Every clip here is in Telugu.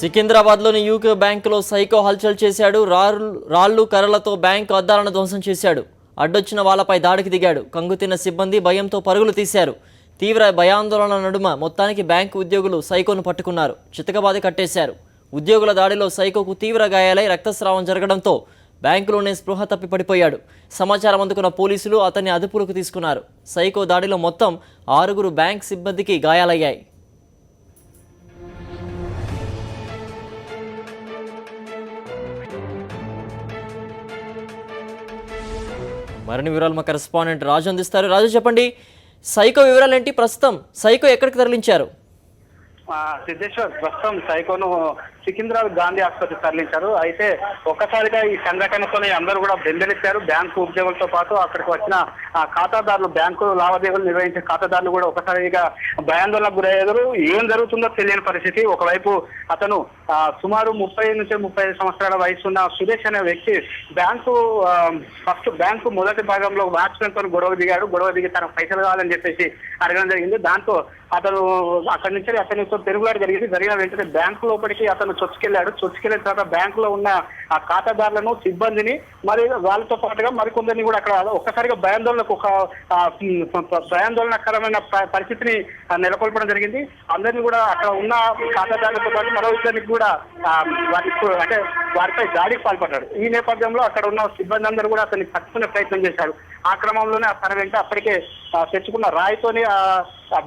సికింద్రాబాద్లోని యూకో బ్యాంకులో సైకో హల్చల్ చేశాడు. రాళ్లు కర్రలతో బ్యాంకు అద్దాలను ధ్వంసం చేశాడు. అడ్డొచ్చిన వాళ్లపై దాడికి దిగాడు. కంగుతిన్న సిబ్బంది భయంతో పరుగులు తీశారు. తీవ్ర భయాందోళన నడుమ మొత్తానికి బ్యాంకు ఉద్యోగులు సైకోను పట్టుకున్నారు. చితకబాది కట్టేశారు. ఉద్యోగుల దాడిలో సైకోకు తీవ్ర గాయాలై రక్తస్రావం జరగడంతో బ్యాంకులోనే స్పృహ తప్పి పడిపోయాడు. సమాచారం అందుకున్న పోలీసులు అతన్ని అదుపులోకి తీసుకున్నారు. సైకో దాడిలో మొత్తం 6 బ్యాంక్ సిబ్బందికి గాయాలయ్యాయి. మరిన్ని వివరాలు మా కరెస్పాండెంట్ రాజు అందిస్తారు. రాజు చెప్పండి, సైకో వివరాలు ఏంటి? ప్రస్తుతం సైకో ఎక్కడికి తరలించారు? సిద్ధేశ్వర్, ప్రస్తుతం సైకోను సికింద్రాబాద్ గాంధీ ఆసుపత్రికి తరలించారు. అయితే ఒక్కసారిగా ఈ సంఘటనతోనే అందరూ కూడా బెంబెలెత్తారు. బ్యాంకు ఉద్యోగులతో పాటు అక్కడికి వచ్చిన ఖాతాదారులు, బ్యాంకు లావాదేవీలు నిర్వహించే ఖాతాదారులు కూడా ఒకసారిగా భయాందోళనకు గురయ్యారు. ఏం జరుగుతుందో తెలియని పరిస్థితి. ఒకవైపు అతను సుమారు 30 నుంచి 35 సంవత్సరాల వయసున్న సురేష్ అనే వ్యక్తి బ్యాంకు మొదటి భాగంలో వాచ్మెన్ తో గొడవ దిగి తన పైసలు కావాలని చెప్పేసి అడగడం జరిగింది. దాంతో అతను అక్కడి నుంచి అతని తిరుగులాట జరిగిన వెంటనే బ్యాంకు లోపలికి అతను చొచ్చుకెళ్ళిన తర్వాత బ్యాంకులో ఉన్న ఆ ఖాతాదారులను, సిబ్బందిని, మరి వాళ్ళతో పాటుగా మరికొందరిని కూడా అక్కడ ఒక్కసారిగా భయాందోళనకరమైన పరిస్థితిని నెలకొల్పడం జరిగింది. అందరినీ కూడా అక్కడ ఉన్న ఖాతాదారులతో పాటు మరో ఇద్దరికి కూడా వారిపై దాడికి పాల్పడ్డాడు. ఈ నేపథ్యంలో అక్కడ ఉన్న సిబ్బంది అందరూ కూడా అతన్ని పట్టుకునే ప్రయత్నం చేశారు. ఆ క్రమంలోనే తన వెంట అప్పటికే తెచ్చుకున్న రాయితోని ఆ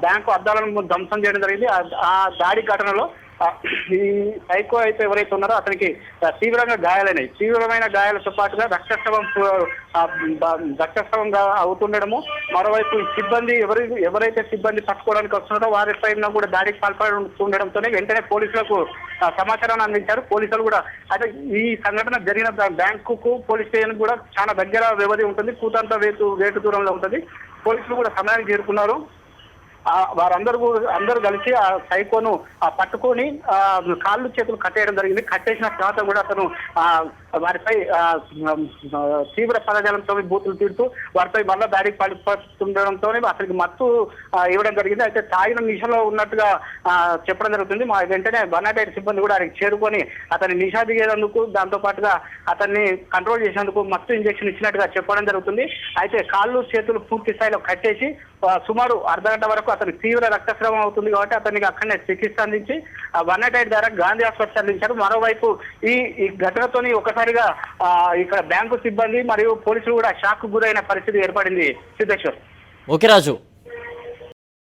బ్యాంకు అద్దాలను ధ్వంసం చేయడం జరిగింది. ఆ దాడి ఘటనలో ఈ సైకో అయితే ఎవరైతే ఉన్నారో అతనికి తీవ్రంగా గాయాలైనాయి. తీవ్రమైన గాయాలతో పాటుగా రక్తస్రావంగా అవుతుండడము, మరోవైపు సిబ్బంది ఎవరైతే సిబ్బంది పట్టుకోవడానికి వస్తున్నారో వారిపై కూడా దాడికి పాల్పడుతుండడంతోనే వెంటనే పోలీసులకు సమాచారాన్ని అందించారు. పోలీసులు కూడా అయితే ఈ సంఘటన జరిగిన బ్యాంకుకు పోలీస్ స్టేషన్ కూడా చాలా దగ్గర వ్యవధి ఉంటుంది, కూతంత వేటు దూరంలో ఉంటుంది. పోలీసులు కూడా సమయానికి చేరుకున్నారు. అందరూ కలిసి ఆ సైకోను పట్టుకొని కాళ్ళు చేతులు కట్టేయడం జరిగింది. కట్టేసిన తర్వాత కూడా అతను వారిపై తీవ్ర పదజాలంతో బూతులు తిడుతూ వారిపై మళ్ళా దాడికి పాల్పడుతుండడంతో అతనికి మత్తు ఇవ్వడం జరిగింది. అయితే తాగిన నిశలో ఉన్నట్టుగా చెప్పడం జరుగుతుంది. మా వెంటనే 108 సిబ్బంది కూడా ఆయనకి చేరుకొని అతన్ని నిశా దిగేందుకు, దాంతో పాటుగా అతన్ని కంట్రోల్ చేసేందుకు మత్తు ఇంజెక్షన్ ఇచ్చినట్టుగా చెప్పడం జరుగుతుంది. అయితే కాళ్ళు చేతులు పూర్తి స్థాయిలో కట్టేసి సుమారు అర్ధగంట వరకు అతనికి తీవ్ర రక్తస్రావం అవుతుంది కాబట్టి అతనికి అక్కడనే చికిత్స అందించి 108 ద్వారా గాంధీ ఆసుపత్రి అందించారు. మరోవైపు ఈ ఘటనతోని ఒకసారిగా ఇక్కడ బ్యాంకు సిబ్బంది మరియు పోలీసులు కూడా షాక్ గురైన పరిస్థితి ఏర్పడింది. సిద్ధేశ్వర్. ఓకే రాజు.